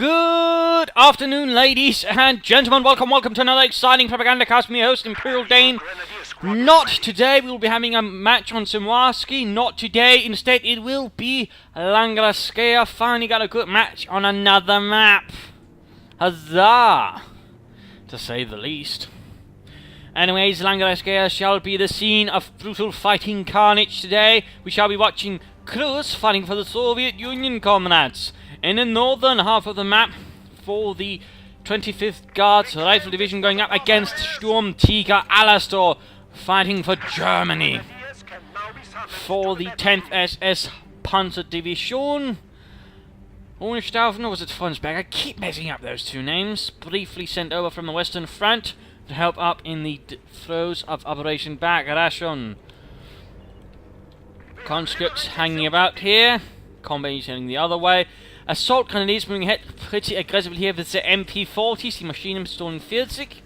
Good afternoon, ladies and gentlemen. Welcome to another exciting Propagandacast. Me host, Imperial Dane. Not today, we will be having a match on Simwarski. Not today. Instead, it will be Langraskeia. Finally got a good match on another map. Huzzah! To say the least. Anyways, Langraskeia shall be the scene of brutal fighting carnage today. We shall be watching Cruzz fighting for the Soviet Union, comrades. In the northern half of the map, for the 25th Guards Rifle Division going up against SturmtigerAlastor, fighting for Germany. For the 10th SS Panzer Division, Hohenstaufen, or was it Fronsberg? I keep messing up those two names. Briefly sent over from the Western Front to help up in the throes of Operation Bagration. Conscripts hanging about here. Combat heading the other way. Assault Grenadiers moving ahead pretty aggressively here with the MP40s, the Maschinenpistolen 40.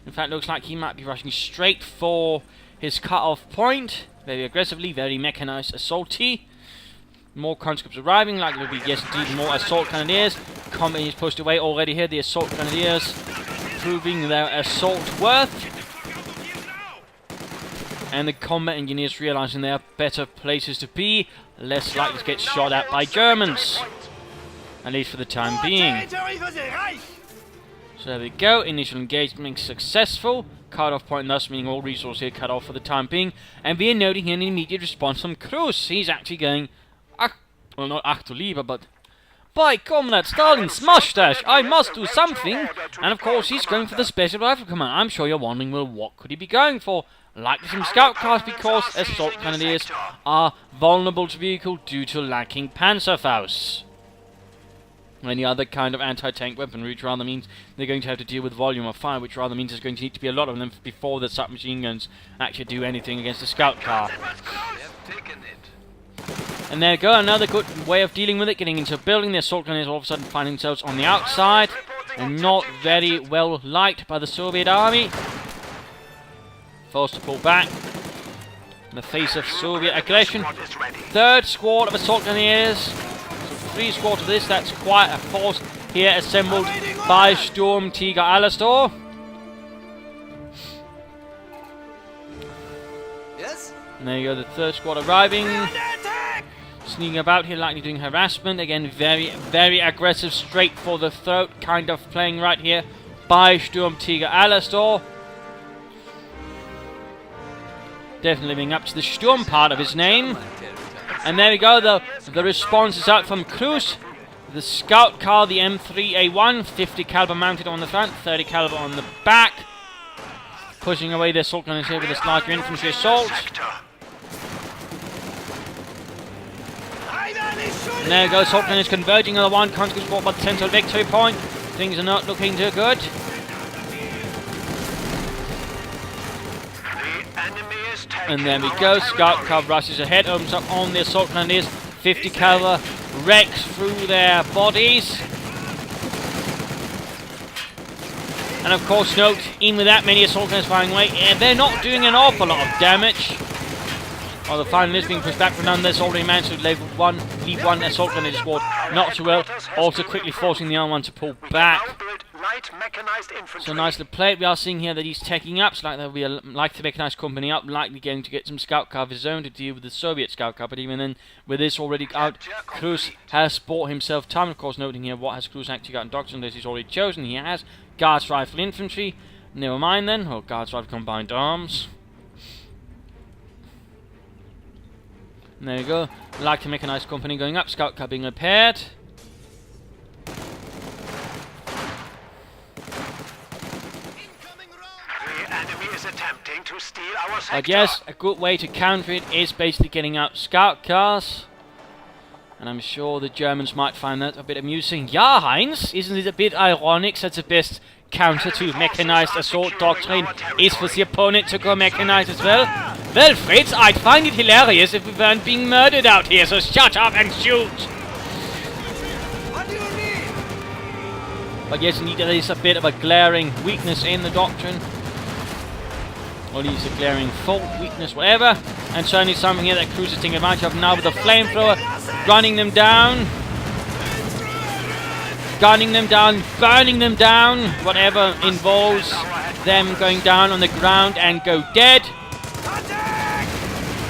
In fact, looks like he might be rushing straight for his cut-off point. Very aggressively, very mechanized, assaulty. More conscripts arriving, likely to be, yes indeed, more Assault Grenadiers. Combat is pushed away already here, the Assault Grenadiers proving their assault worth. And the combat engineers realizing they are better places to be, less likely to get shot at by Germans. At least for the time being. So there we go, initial engagement successful. Cut-off point thus meaning all resources here cut off for the time being. And we are noting here an immediate response from Cruzz. He's actually going, well not ach du lieber, but by Comrade Stalin's mustache, I must do something. And of course he's going for the Special Rifle Command. I'm sure you're wondering, well, what could he be going for? Likely some scout cars because Assault Grenadiers are vulnerable to vehicle due to lacking Panzerfaust. Any other kind of anti-tank weaponry, which rather means they're going to have to deal with volume of fire, which rather means there's going to need to be a lot of them before the submachine guns actually do anything against a scout car. And there you go, another good way of dealing with it, getting into a building. The Assault Grenadiers all of a sudden find themselves on the outside, and not very well liked by the Soviet army. Forced to pull back in the face of Soviet aggression. Third squad of Assault Grenadiers. So 3 squads of this, that's quite a force here assembled by SturmtigerAlastor. Yes? And there you go, the third squad arriving. Sneaking about here, likely doing harassment. Again, very aggressive, straight for the throat, kind of playing right here by SturmtigerAlastor. Definitely living up to the Sturm part of his name. And there we go, the response is out from Cruzz. The scout car, the M3A1, 50 caliber mounted on the front, 30 caliber on the back. Pushing away the assault gunners here with this larger infantry assault. And there we go, assault gunners converging on the one conscript squad by the central victory point. Things are not looking too good. And there we go, scout car rushes ahead, opens up on the assault grenadiers, 50 caliber wrecks through their bodies. And of course note, even with that many assault grenadiers firing away, they're not doing an awful lot of damage. While the final is being pushed back from nonetheless, already managed to leave one assault grenadier squad not too well, also quickly forcing the other one to pull back. So nicely played. We are seeing here that he's taking up, so like there'll be like the Mechanized company up, likely going to get some scout car of his own to deal with the Soviet scout car. But even then, with this already out, Cruzz has bought himself time. Of course, noting here what has Cruzz actually got in doctrine that he's already chosen. He has Guards Rifle Infantry. Never mind then, or Guards Rifle Combined Arms. And there you go. Like the Mechanized company going up, scout car being repaired. I guess a good way to counter it is basically getting out scout cars. And I'm sure the Germans might find that a bit amusing. Ja, Heinz, isn't it a bit ironic that the best counter to mechanized assault doctrine is for the opponent to go mechanized as well? Well, Fritz, I'd find it hilarious if we weren't being murdered out here, so shut up and shoot! What do you mean? But yes, indeed, there is a bit of a glaring weakness in the doctrine. Or at least a glaring fault, weakness, whatever. And certainly something here that Cruzz is taking advantage of now with the flamethrower, running them down. gunning them down, burning them down, whatever involves them going down on the ground and go dead.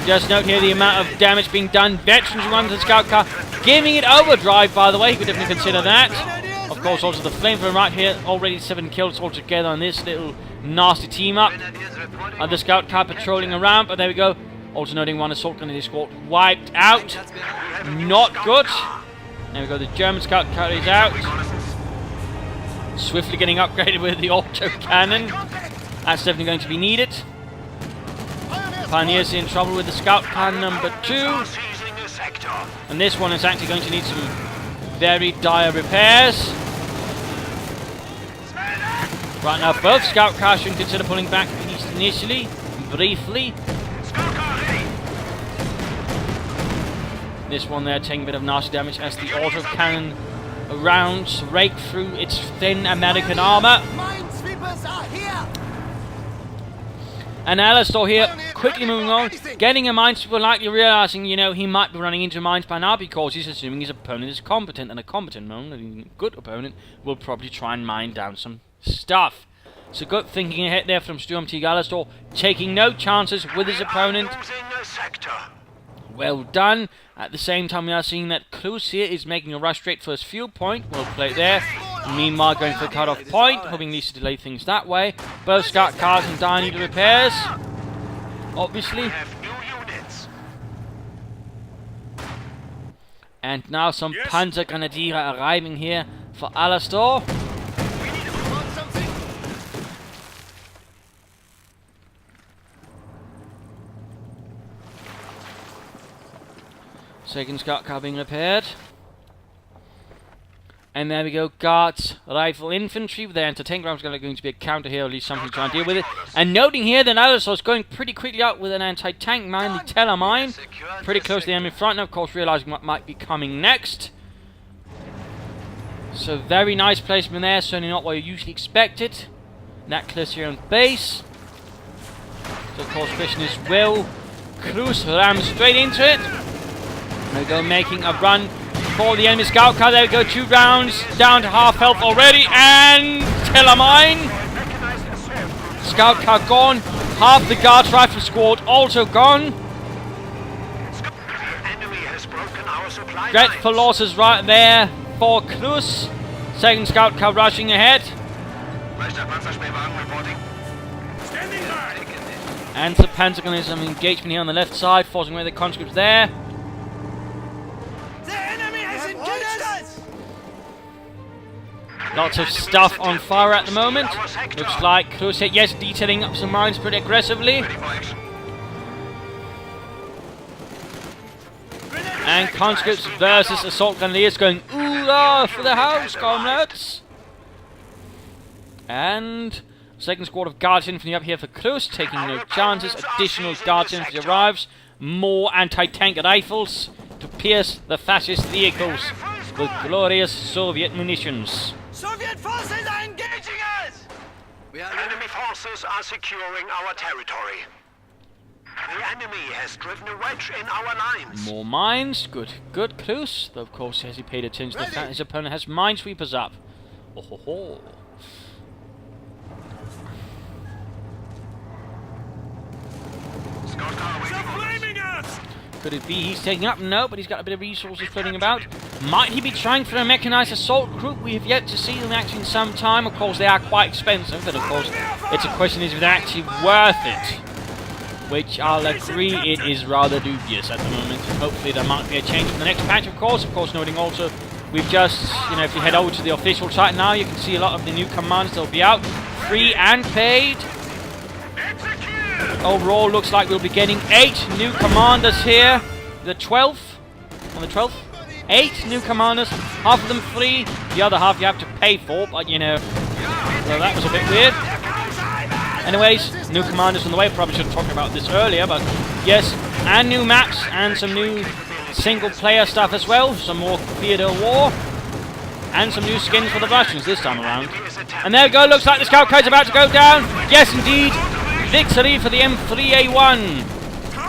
Just note here the amount of damage being done. Veterans run to the scout car, giving it overdrive, by the way. You could definitely consider that. Of course, also the flamethrower right here. Already 7 kills altogether on this little nasty team up. The scout car patrolling around, but there we go. Also noting one assault gun in this squad wiped out. Not good. There we go. The German scout car is out. Swiftly getting upgraded with the auto cannon. That's definitely going to be needed. Pioneers in trouble with the scout car number 2. And this one is actually going to need some very dire repairs. Right now, both scout cars should consider pulling back east initially, briefly. This one there taking a bit of nasty damage as the auto cannon rounds rake through its thin American armor. And Alastor here, quickly moving on, getting a minesweeper, likely realizing, you know, he might be running into mines by now because he's assuming his opponent is competent, and a competent opponent, a good opponent, will probably try and mine down some stuff. So good thinking ahead there from SturmtigerAlastor, taking no chances with his opponent. Well done. At the same time, we are seeing that Cruzz here is making a rush straight for his fuel point. Well played there. Meanwhile, going for the cut-off point, hoping at least to delay things that way. Both scout cars and dire need repairs, obviously. And now some Panzergrenadiere arriving here for Alastor. Second scout car being repaired. And there we go, guards, rifle, infantry with their anti-tank rounds going to be a counter here, or at least something to try and deal with it. And noting here that Alastor is going pretty quickly out with an anti-tank mine, the Teller mine. Pretty close to the enemy front, and of course realizing what might be coming next. So very nice placement there, certainly not what you usually expected. That clears here on base. So of course question is, will Cruzz ram straight into it? There we go, making a run for the enemy scout car. There we go, 2 rounds, down to half health already, and Teller mine. Scout car gone, half the guards rifle squad also gone. Dreadful losses right there for Cruzz. Second scout car rushing ahead. And the Pentagon is some engagement here on the left side, forcing away the conscripts there. Lots of stuff on fire at the moment. Looks like Cruzz hit, yes, detailing up some mines pretty aggressively. And conscripts versus assault grenadiers going ooh for the house, comrades. And second squad of guards infantry up here for Cruzz, taking no chances. Additional guards infantry arrives. More anti-tank rifles to pierce the fascist vehicles with glorious Soviet munitions. Soviet forces are engaging us! Enemy forces are securing our territory. The enemy has driven a wedge in our lines. More mines. Good, good, Cruzz. Though, of course, has he paid attention to the fact his opponent has minesweepers up. Oh ho ho. Scout car waiting Flaming us! Could it be he's taking up? No, but he's got a bit of resources floating about. Might he be trying for a mechanized assault group? We have yet to see them actually in some time. Of course, they are quite expensive, but of course, it's a question is if they're actually worth it. Which I'll agree it is rather dubious at the moment. Hopefully there might be a change in the next patch, of course. Of course, noting also, we've just, you know, if you head over to the official site now, you can see a lot of the new commands that will be out. Free and paid. Overall, looks like we'll be getting 8 new commanders here. The 12th? On the 12th? 8 new commanders. Half of them free. The other half you have to pay for, but you know. Well, that was a bit weird. Anyways, new commanders on the way. Probably should have talked about this earlier, but yes. And new maps and some new single-player stuff as well. Some more theater war. And some new skins for the Russians this time around. And there we go. Looks like the scout car is about to go down. Yes, indeed. Victory for the M3A1.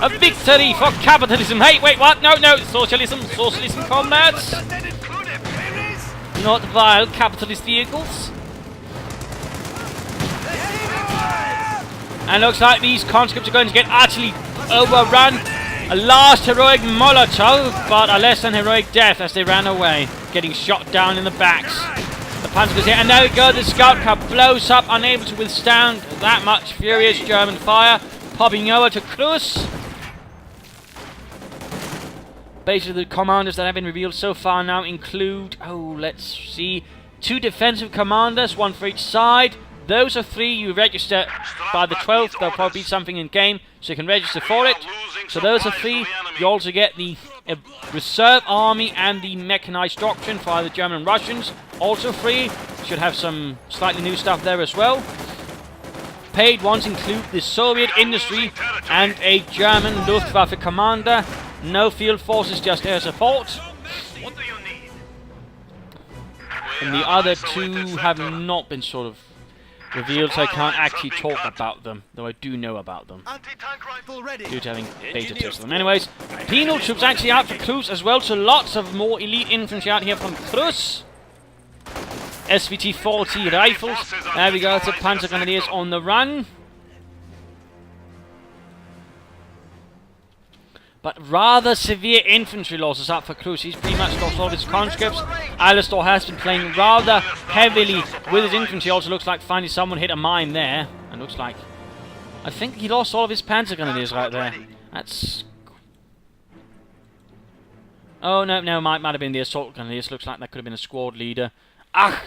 A victory for capitalism. Hey, wait, what? No, no, socialism, socialism, comrades. not vile capitalist vehicles. And looks like these conscripts are going to get utterly overrun. A last heroic Molotov, but a less than heroic death as they ran away, getting shot down in the backs. The Panzer goes here, and there we go, the scout car blows up, unable to withstand that much furious German fire, popping over to Cruzz. Basically, the commanders that have been revealed so far now include, let's see, 2 defensive commanders, 1 for each side. Those are 3 you register by the 12th. There'll probably be something in game, so you can register for it. So those are 3. You also get the reserve army and the mechanized doctrine for either German and Russians. Also free. Should have some slightly new stuff there as well. Paid ones include the Soviet industry and a German Luftwaffe commander. No field forces, just air support. What do you need? And the other 2 have not been sort of revealed, so I can't actually talk about them, though I do know about them, Anti-tank rifle ready. due to having beta tested them. Anyways, penal troops actually out for Cruzz as well, so lots of more elite infantry out here from Cruzz. SVT-40 rifles. There we go, it's the Panzer Grenadiers on the run. But rather severe infantry losses up for Cruzz. He's pretty much lost all of his conscripts. Alastor has been playing rather heavily with his infantry. Also looks like finally someone hit a mine there. And looks like... I think he lost all of his Panzer Grenadiers right there. That's... Oh, no, might have been the Assault Grenadiers. Looks like that could have been a squad leader. Ach!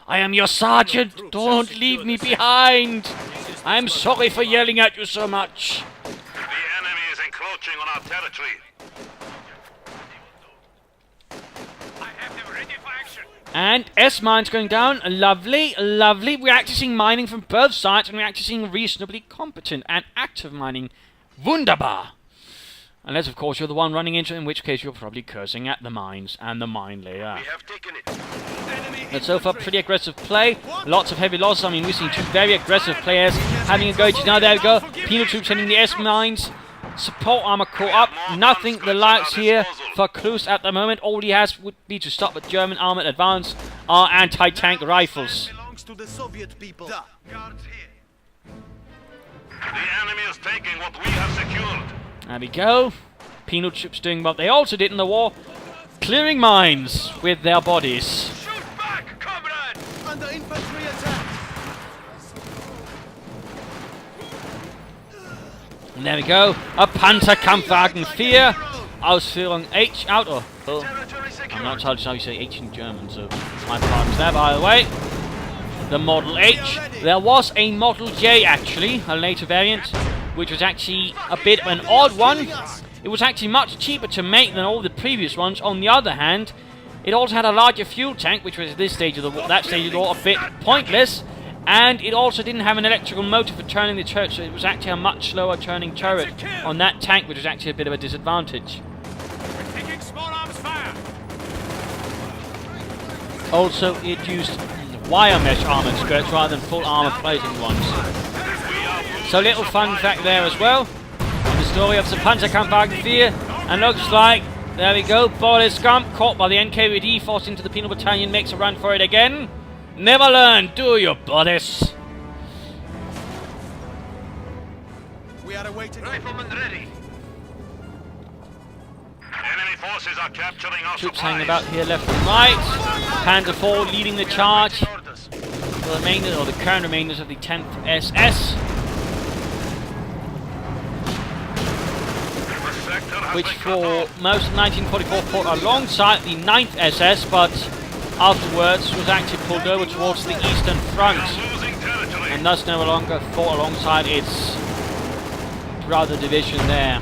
I am your sergeant! Don't leave me behind! I'm sorry for yelling at you so much. Encroaching on our territory. I have them ready for action. And S-mines going down. Lovely, lovely. We're actually seeing mining from both sides, and we're actually seeing reasonably competent and active mining. Wunderbar! Unless, of course, you're the one running into it, in which case you're probably cursing at the mines and the mine layer. We have taken it. But so far, pretty aggressive play. Lots of heavy losses. I mean, we've seen 2 very aggressive players having a go. Now, there we go. Penal troops hitting the S-mines. Support armor caught up. Nothing the likes here for Cruzz at the moment. All he has would be to stop the German armored advance. Our anti-tank rifles. Belongs to the Soviet people. Guards here. The enemy is taking what we have secured. There we go. Penal troops doing what they also did in the war. Clearing mines with their bodies. Shoot back, comrade! Under infantry attack. And there we go. A Panzerkampfwagen 4. Ausführung H out. Oh. I'm not told how you say H in German, so my pardons there, by the way. The Model H. There was a Model J, actually, a later variant, which was actually a bit of an odd one. It was actually much cheaper to make than all the previous ones. On the other hand, it also had a larger fuel tank, which was at this stage of the war, that stage of the war, a bit pointless. And it also didn't have an electrical motor for turning the turret, so it was actually a much slower turning turret on that tank, which was actually a bit of a disadvantage. We're taking small arms fire. Also, it used wire mesh armored skirts rather than full armor plating ones. So, little fun fact there as well. On the story of the Panzerkampfwagen 4, and looks like, there we go, Boris Gump, caught by the NKVD, forced into the penal battalion, makes a run for it again. Never learn, do you, Boris? We are awaiting. Riflemen ready. Enemy forces are capturing our Troops supplies. hanging about here left and right. Panzer IV leading the charge. The remainders, or the current remainders of the 10th SS. Which for most of 1944 fought alongside the 9th SS, but afterwards was actually pulled over towards the Eastern Front, and thus no longer fought alongside its brother division there.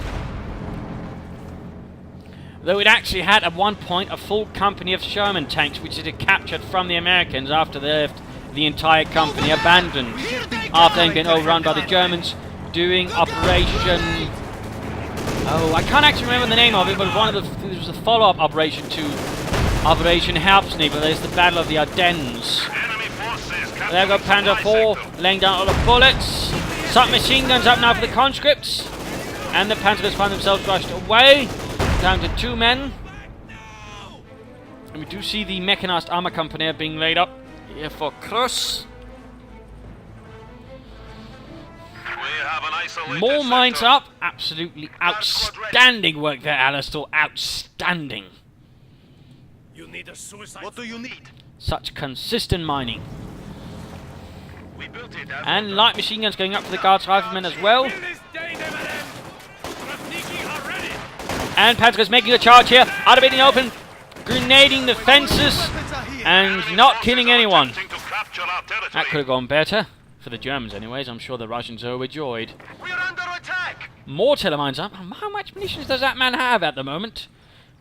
Though it actually had at one point a full company of Sherman tanks, which it had captured from the Americans after they left the entire company abandoned, after having been overrun by the Germans during Operation... Oh, I can't actually remember the name of it, but it was a follow-up operation to Operation Herbstnebel. There's the Battle of the Ardennes. There we go, Panzer IV laying down all the bullets. Submachine guns up now for the conscripts. And the Panzers find themselves rushed away. Down to 2 men. And we do see the mechanized armor company being laid up here for Cruzz. More mines up. Absolutely outstanding work there, Alastor. Outstanding. You need a suicide. What do you need? Such consistent mining. We built it And light machine guns going up for the guards riflemen as well. And Panzer's making a charge here. Out of it in the open. Grenading the fences. And not killing anyone. That could have gone better. For the Germans anyways. I'm sure the Russians are overjoyed. We're under attack. More telemines up. How much munitions does that man have at the moment?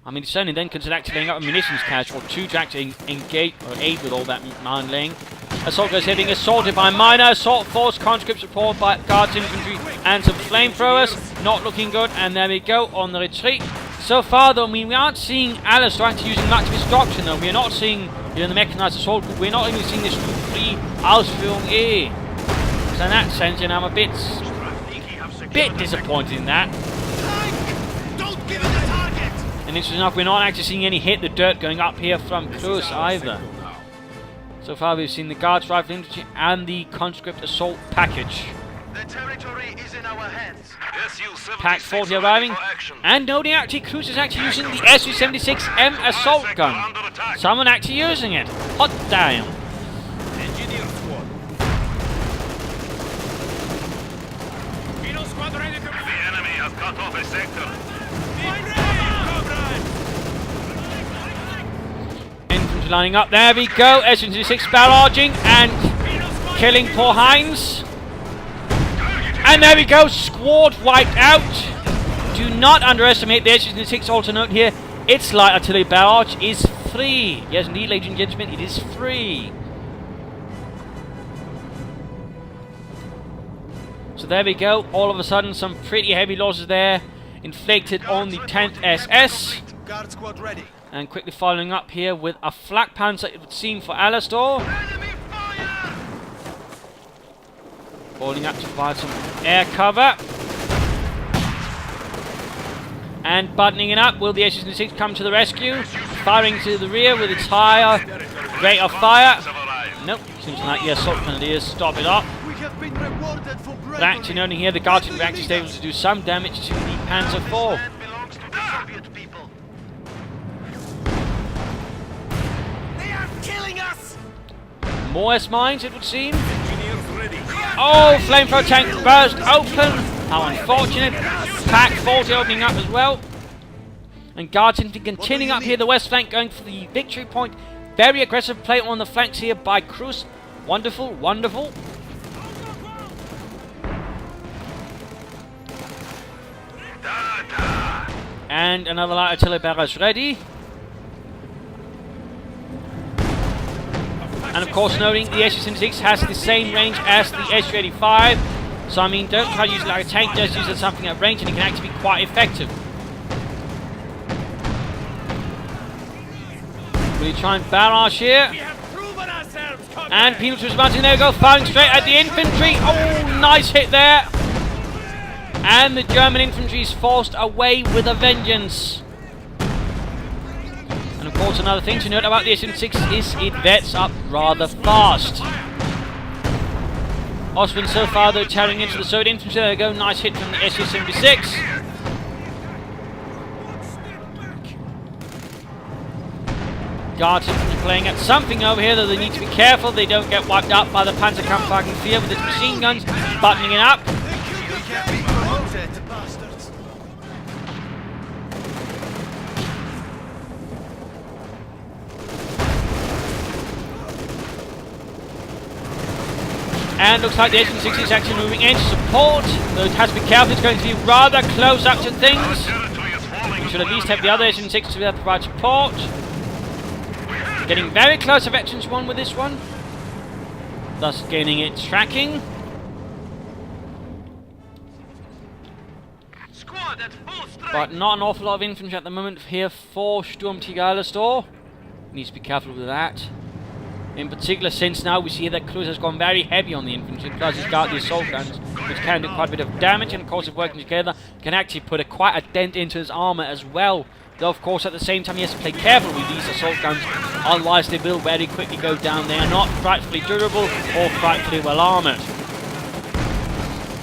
I mean, it's only then considered activating up a munitions cache or two to actually engage or aid with all that mine laying. Assault goes here being assaulted by minor assault force, conscript support by guards, infantry, and some flamethrowers. Not looking good, and there we go on the retreat. So far, though, I mean, we aren't seeing Alastor actually using much of his doctrine, though. We're not seeing, you know, the mechanized assault. We're not even seeing this free Ausführung A. So in that sense, you know, I'm a bit disappointed in that. Don't give it a target! And interesting enough, we're not actually seeing any hit the dirt going up here from Cruzz either. So far we've seen the guards, rifle infantry and the conscript assault package. The territory is in our hands. Yes, you Pack 40 arriving. And noting actually Cruzz is actually using the Su-76M assault gun. Someone actually using it. Hot damn. Engineer squad. The enemy has cut off a sector. Infantry lining up. There we go. Su-76 barraging and killing poor Heinz. And there we go. Squad wiped out. Do not underestimate the Su-76. Also note here, its light artillery barrage is free. Yes, indeed, ladies and gentlemen, it is free. So there we go. All of a sudden, some pretty heavy losses there inflicted on the 10th SS. Guard squad ready. And quickly following up here with a flak panzer, it would seem, for Alastor. Enemy fire! Falling up to provide some air cover. And buttoning it up. Will the Su-76 come to the rescue? Firing to the rear with its higher rate of fire. Nope. Seems like the assault grenadiers stop it up. We have been rewarded for But actually noting here, the guards were actually able to do some damage to the Panzer IV. belongs to the Soviet people. They are killing us! More S-mines, it would seem. Oh, flamethrower tank burst open. How unfortunate. Pack 40 opening up as well. And guards continuing up here, the west flank going for the victory point. Very aggressive play on the flanks here by Cruzz. Wonderful, wonderful. And another light artillery barrage is ready. And of course noting the Su-76 has the same range as the Su-85. So I mean, don't try to use it like a tank, just use it as something at range and it can actually be quite effective. Will you try and barrage here? And Penal Troops mounting, there we go, firing straight at the infantry. Oh, nice hit there. And the German infantry is forced away with a vengeance. And of course another thing to note about the Su-76 is it vets up rather fast. Osman so far though tearing into the Soviet infantry. There we go, nice hit from the Su-76. Guards infantry playing at something over here, though they need to be careful they don't get wiped out by the Panzerkampfwagen 4 with its machine guns, buttoning it up. Bastards. And looks like the Su-76 is actually moving in to support, though it has to be careful, it's going to be rather close up to things. We should at least have the other Su-76 to provide support. Getting very close to Veterans 1 with this one, thus gaining its tracking. But not an awful lot of infantry at the moment here for SturmtigerAlastor. Needs to be careful with that. In particular, since now we see that Cruzz has gone very heavy on the infantry, plus he's got the assault guns, which can do quite a bit of damage, and of course if working together, can actually put quite a dent into his armour as well, Though, of course, at the same time, he has to play careful with these assault guns, otherwise they will very quickly go down. They are not frightfully durable or frightfully well armoured.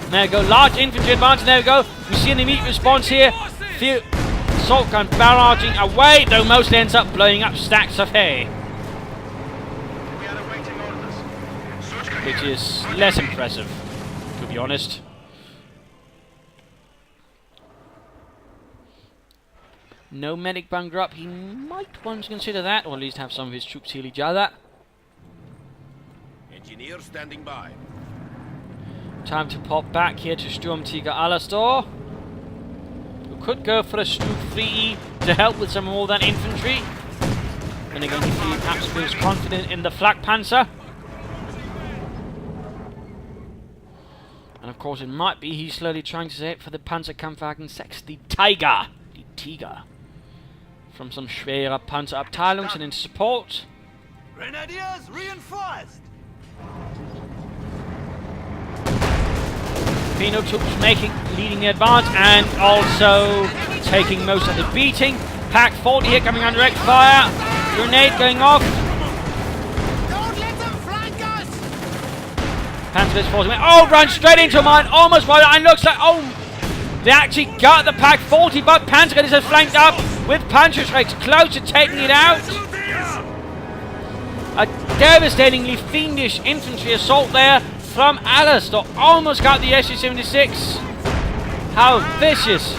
There we go, large infantry advance, there we go. We see an immediate response here. Few assault gun barraging away, though mostly ends up blowing up stacks of hay. Which is less impressive, to be honest. No medic bunker up. He might want to consider that, or at least have some of his troops heal each other. Engineer standing by. Time to pop back here to SturmtigerAlastor, who could go for a Stroop 3E to help with some more of that infantry. Then again, if he perhaps feels confident in the Flak Panzer. And of course, it might be he's slowly trying to set for the Panzerkampfwagen 6, the Tiger. The Tiger. From some schwerer Panzerabteilung and in support. Grenadiers reinforced. Pino troops leading the advance and also taking most of the beating. Pack 40 here coming under direct fire. Grenade going off. Don't let them flank us. Panzer falls away. Oh, run straight into a mine. Almost right. And looks like, oh, they actually got the Pack 40, but Panzer is flanked up with Panzerschrecks close to taking it out. A devastatingly fiendish infantry assault there from Alastor. Almost got the SU-76. How vicious.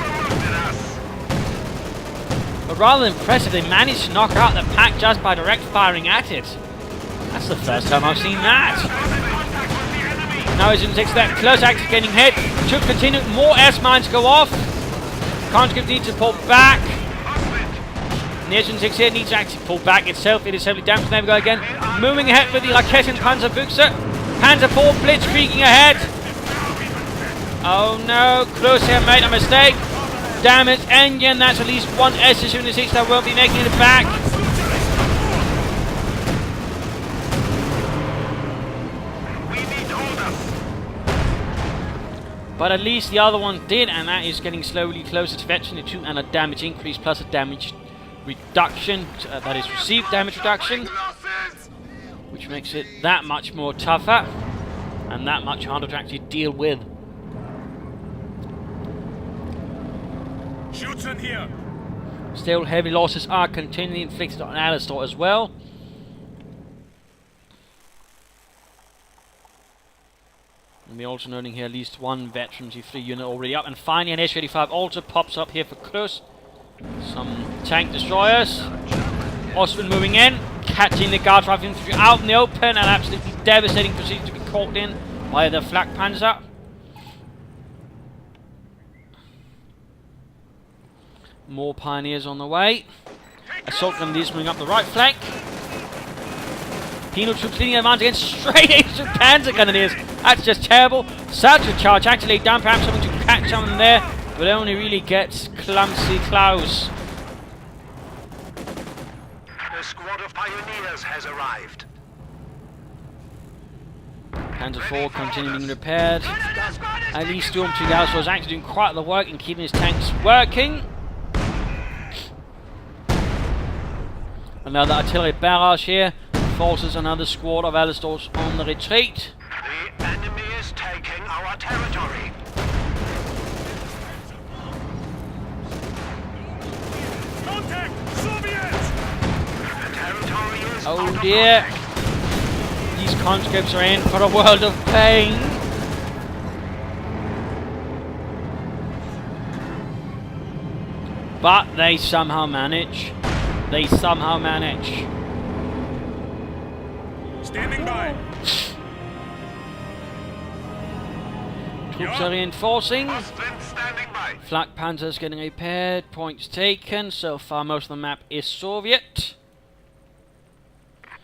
But rather impressive, they managed to knock out the pack just by direct firing at it. That's the first time I've seen that. Now SU-76 that close actually getting hit. Should continue. More S-mines go off. Conscript needs to pull back. The SU-76 here needs to actually pull back itself. It is heavily damaged. There we go again. Moving ahead with the Raketen Panzerbuchse. Panzer 4 blitzkrieging ahead. Oh no, Cruzz here made a mistake. Damaged engine. That's at least one SU-76 that won't be making it back. But at least the other one did, and that is getting slowly closer to fetching it 2 and a damage increase plus a damage reduction. That is received damage reduction, which makes it that much more tougher and that much harder to actually deal with. Shoots in here. Still, heavy losses are continually inflicted on Alastor as well. And we're also noting here at least one veteran G3 unit already up. And finally an S-85 also pops up here for Cruzz. Some tank destroyers. Osman moving in, catching the Guard Rifle infantry out in the open, and absolutely devastating procedure to be caught in by the Flak Panzer. More pioneers on the way. Assault Grenadiers moving up the right flank. Penal troops leading advance against straight into Panzer Grenadiers. That's just terrible. Such a charge actually down, perhaps having to catch someone there, but only really gets clumsy Klaus. A squad of pioneers has arrived. Panzer 4 continuing repaired. At least SturmtigerAlastor was actually doing quite the work in keeping his tanks working. Another artillery barrage here forces another squad of Alastors on the retreat. The enemy is taking our territory. Contact! Soviets! The territory is Oh out of dear. These conscripts are in for a world of pain. But they somehow manage. They somehow manage. Standing by. Troops are reinforcing. Ostwind standing by. Flak Panzer's getting repaired. Points taken. So far most of the map is Soviet.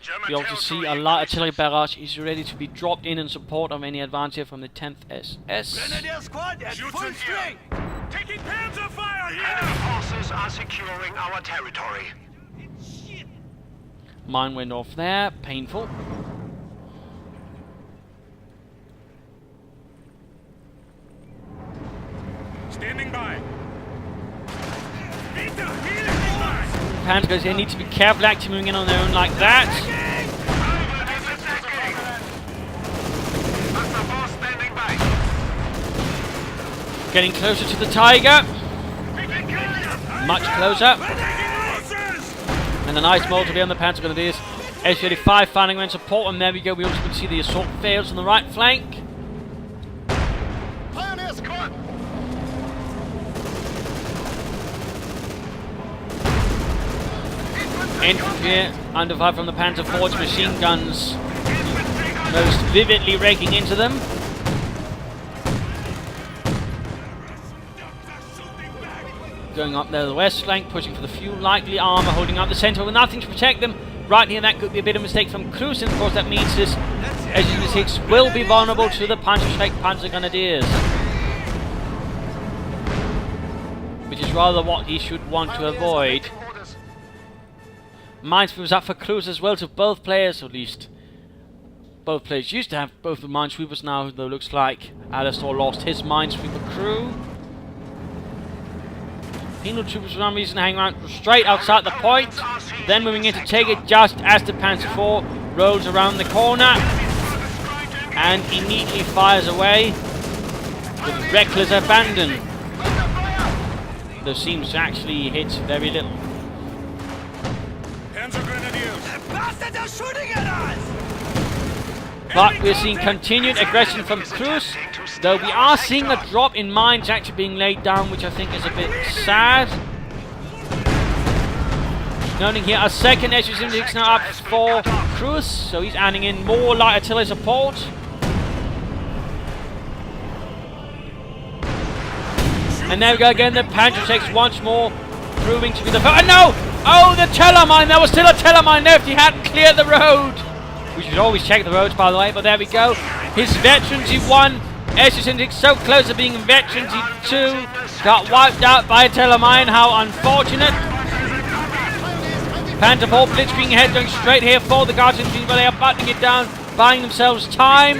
German We also see a territory light artillery barrage is ready to be dropped in support of any advance here from the 10th SS. Grenadier squad at full strength. Taking Panzer fire here. Enemy forces are securing our territory. Mine went off there. Painful. Standing by. Peter, Panzer because they need to be careful actually moving in on their own like that. Getting closer to the Tiger. Much closer. And a nice mold to be on the Panzer Grenadiers. S-35 finding around support, and there we go. We also can see the assault fails on the right flank. Infantry under fire from the Panzer IV's machine guns, most vividly raking into them. Going up there the west flank, pushing for the fuel, likely armor, holding up the centre with nothing to protect them. Right here, that could be a bit of a mistake from Cruzz, and of course that means this SU-6 will be vulnerable to the Panzerschreck Panzer Grenadiers. Which is rather what he should want to avoid. Minesweeper was up for Cruzz as well, to both players, or at least both players used to have both the Minesweepers. Now, though, looks like Alastor lost his Minesweeper crew. Penal troopers for some reason hang around straight outside the point, then moving in to take it just as the Panzer IV rolls around the corner and immediately fires away with reckless abandon. Though seems to actually hit very little. Bastards are shooting at us! But we're seeing continued aggression from Cruzz, though we are seeing a drop in mines actually being laid down, which I think is a bit sad. Noting here a second SU-6 now up for Cruzz, so he's adding in more light artillery support. And there we go again, the Panzerschrecks once more proving to be the... Oh no! Oh, the Telemine! There was still a Telemine there if he hadn't cleared the road! We should always check the roads, by the way, but there we go. His Veterans E1, SU-6 so close to being Veterans E2, got wiped out by a Telemine. How unfortunate. Panzer IV blitzkrieg ahead, going straight here for the Guardian team, but they are buttoning it down, buying themselves time.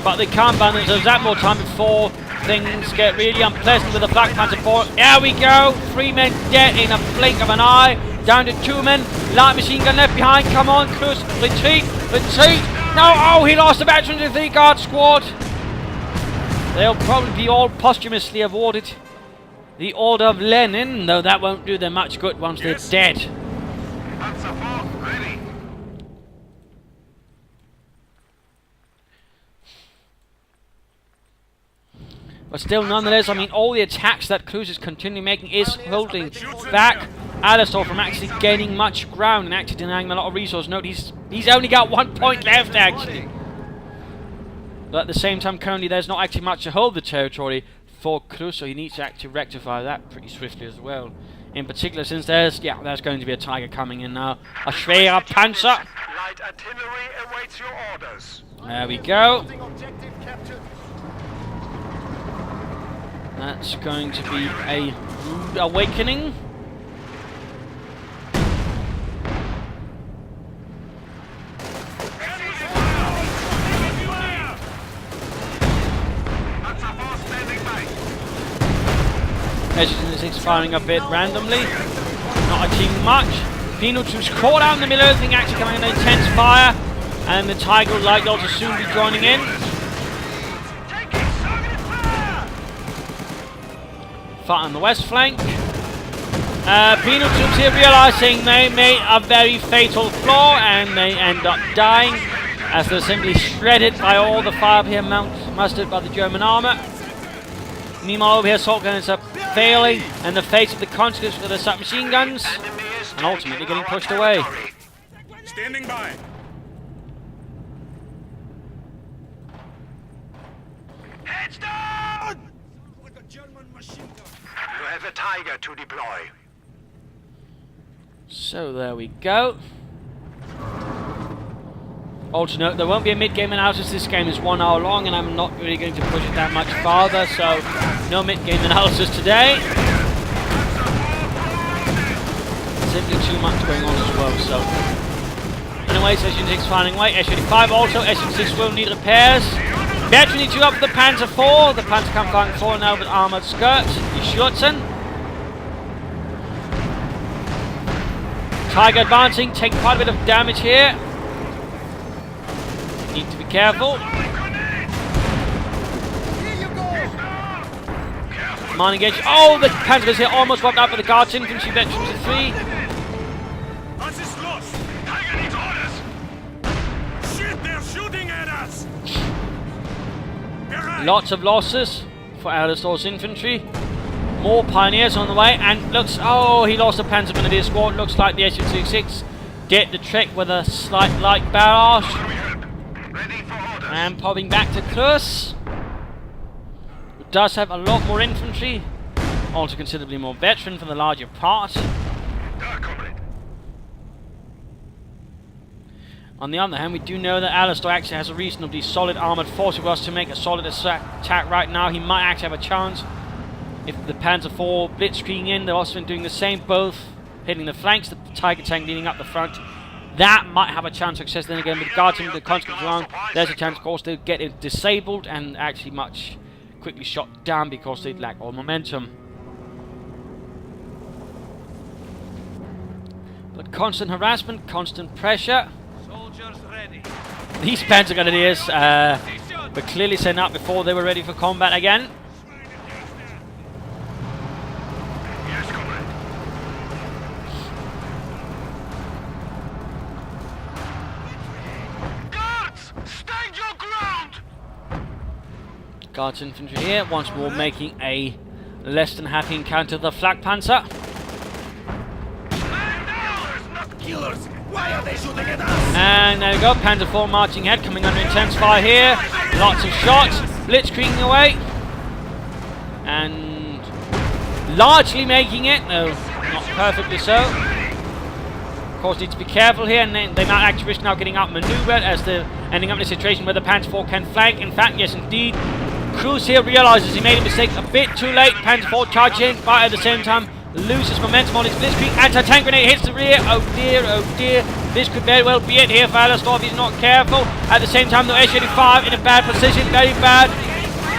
But they can't buy themselves that more time before things get really unpleasant with the Black Panzer IV. There we go, 3 men dead in a blink of an eye. Down to 2 men. Light machine gun left behind. Come on, Cruzz. Retreat. Retreat. No. Oh, he lost the Veterans of the Guard squad. They'll probably be all posthumously awarded the Order of Lenin, though that won't do them much good once they're dead. But still, nonetheless, I mean, all the attacks that Cruzz is continually making is holding back Alastor from actually gaining much ground and actually denying a lot of resource. Note, he's only got 1 point left, actually. But at the same time, currently, there's not actually much to hold the territory for Cruzz, so he needs to actually rectify that pretty swiftly as well. In particular, since there's going to be a Tiger coming in now. A schwerer Panzer. Light artillery awaits your orders. There we go. That's going to be a rude awakening. SU-6 firing a bit randomly, not achieving much. Penal troops caught out in the middle of the thing, actually coming in an intense fire, and the Tiger will likely also soon be joining in. Fight on the west flank. Penal troops here realizing they made a very fatal flaw, and they end up dying as they're simply shredded by all the fire here mustered by the German armor. Meanwhile, over here, assault guns are failing in the face of the conscripts with their submachine guns, and ultimately getting pushed away. Standing by. Heads down! Like a German machine gun. You have a Tiger to deploy. So there we go. Also note, there won't be a mid-game analysis. This game is 1 hour long, and I'm not really going to push it that much farther, so no mid-game analysis today. Simply too much going on as well, so... Anyways, SU-6 firing away. SU-5 also. SU-6 will need repairs. Veteran E2 up for the Panzer IV. The Panzer Kampfwagen 4 now with armoured skirts. Die Schürzen. Tiger advancing, taking quite a bit of damage here. Need to be careful. Command engage. Oh, the Panzers here almost wiped out by the Guards infantry veterans of 3. Was ist los? Tiger needs orders. Shit, they're shooting at us. Lots of losses for Alastor's infantry. More pioneers on the way, and looks, oh, he lost a Panzer Grenadier squad. Looks like the SU-36 did the trick with a slight light barrage. And popping back to Cruzz, who does have a lot more infantry, also considerably more veteran for the larger part. On the other hand, we do know that Alastor actually has a reasonably solid armoured force. If he was to make a solid attack right now, he might actually have a chance. If the Panzer IV blitzkrieging in, they've also been doing the same, both hitting the flanks, the Tiger tank leading up the front. That might have a chance of success. Then again, with the Guards and the conscripts around, there's a chance, of course, they'll get it disabled and actually much quickly shot down because they lack all momentum. But constant harassment, constant pressure. Soldiers ready. These Panzer Grenadiers were clearly sent out before they were ready for combat again. Guards infantry here, once more making a less than happy encounter of the Flak Panzer. And there we go, Panzer IV marching ahead, coming under intense fire here. Lots of shots, blitzkrieging away. And largely making it, no, not perfectly so. Of course, need to be careful here, and they might actually risk now getting outmaneuvered as they're ending up in a situation where the Panzer IV can flank. In fact, yes indeed, Cruzz here realises he made a mistake a bit too late. Panzer IV charging, but at the same time loses momentum on his blitzkrieg. Anti-tank grenade hits the rear. Oh dear, oh dear. This could very well be it here for Alastor if he's not careful. At the same time, the S-85 in a bad position, very bad.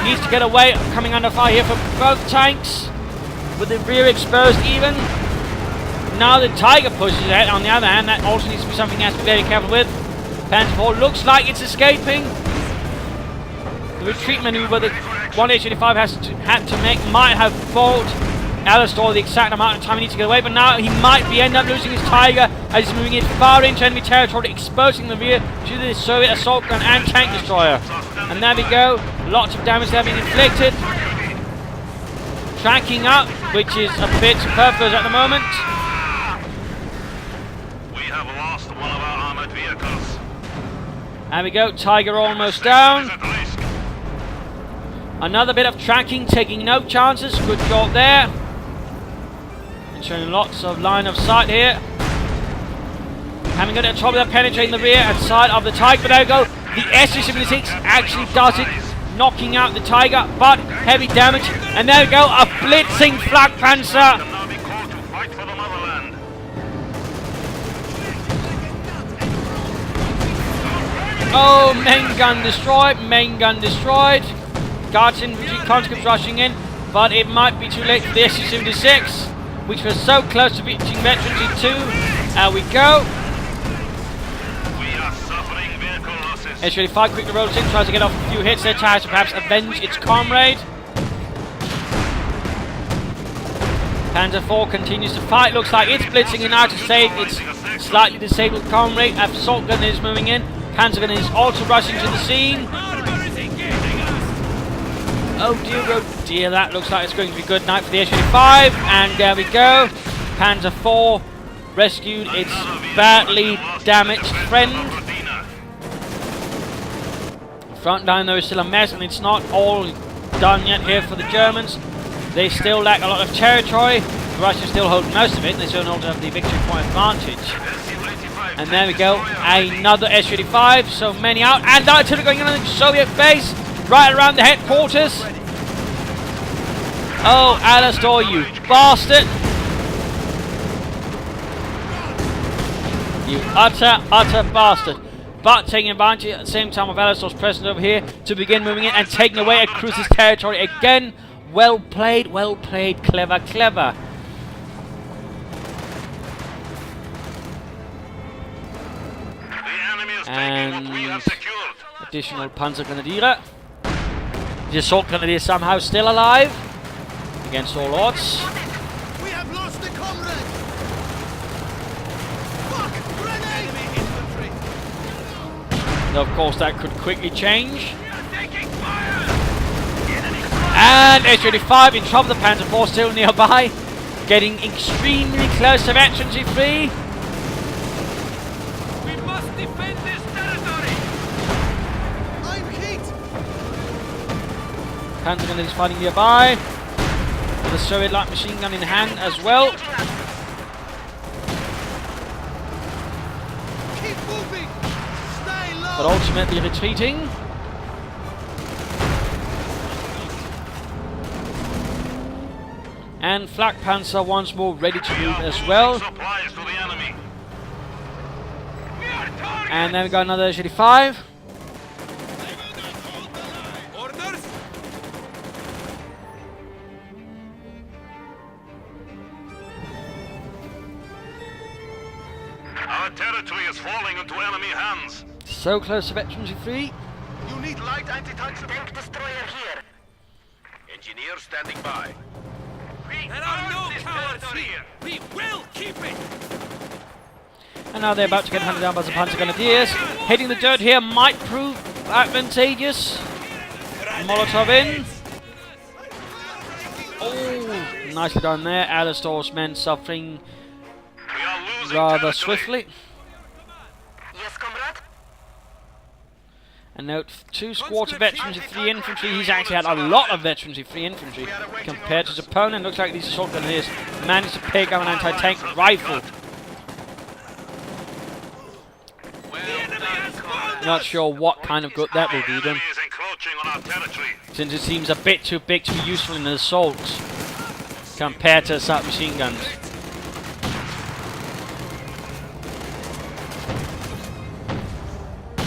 Needs to get away, coming under fire here from both tanks, with the rear exposed even. Now the Tiger pushes ahead. On the other hand, that also needs to be something he has to be very careful with. Panzer IV looks like it's escaping. The retreat maneuver that one H-85 had to make might have bought Alastor the exact amount of time he needs to get away, but now he might end up losing his Tiger as he's moving in far into enemy territory, exposing the rear to the Soviet assault gun and tank destroyer. And there we go, lots of damage there being inflicted. Tracking up, which is a bit superfluous at the moment. We have lost one of our armored vehicles. There we go, Tiger almost down. Another bit of tracking, taking no chances. Good job there. And showing lots of line of sight here. Having got it at the top of that, penetrating the rear and side of the Tiger. But there we go. The SU-76 actually does it, knocking out the Tiger, but heavy damage. And there we go, a blitzing Flak Panzer. Oh, main gun destroyed, main gun destroyed. Guards infantry conscripts rushing in, but it might be too late for the SU-76, which was so close to reaching veterans in 2. There we go. We are suffering vehicle losses. SU-85 quickly rolls in, tries to get off a few hits there, tries to perhaps avenge its comrade. Panzer IV continues to fight, looks like it's blitzing in now to save its slightly disabled comrade. Assault gun is moving in, Panzer gun is also rushing to the scene. Oh dear, that looks like it's going to be a good night for the SU-85, and there we go. Panzer IV rescued its badly damaged friend. Front line though is still a mess, and it's not all done yet here for the Germans. They still lack a lot of territory. The Russians still hold most of it, they still don't have the victory point advantage. And there we go, another SU-85, so many out, and artillery going on in the Soviet base. Right around the headquarters. Oh, Alastor, you bastard. You utter bastard. But taking advantage at the same time of Alastor's presence over here to begin moving in and taking away at Cruzz's territory again. Well played, clever. and additional Panzergrenadiere. The assault grenadier somehow still alive against all odds. We have lost the comrade! Fuck! Grenade! Enemy infantry! Now, of course, that could quickly change. And S-35 in trouble. The Panzer IV still nearby, getting extremely close to veterancy free. We must defend this territory! I'm hit! Panzer gun is fighting nearby, with a Soviet light machine gun in hand as well. Keep moving! Stay low! But ultimately retreating. And Flak Panzer once more ready to move as well. And then we got another S-85. Orders! Our territory is falling into enemy hands. So close to veterancy free. You need light anti-tank tank destroyer here. Engineer standing by. There are no cowards here! We will keep it! And now they're about to get hunted down by the Panzer Grenadiers. Hitting the dirt here might prove advantageous. Molotov in. Oh, nicely done there. Alastor's men suffering rather swiftly. Yes, comrade? And note, 2 squads of veterans of 3 infantry. He's actually had a lot of veterans of 3 infantry compared to his opponent. Looks like these assault grenadiers managed to pick up an anti-tank rifle. Not sure what kind of good that will do them, since it seems a bit too big to be useful in an assault compared to submachine guns.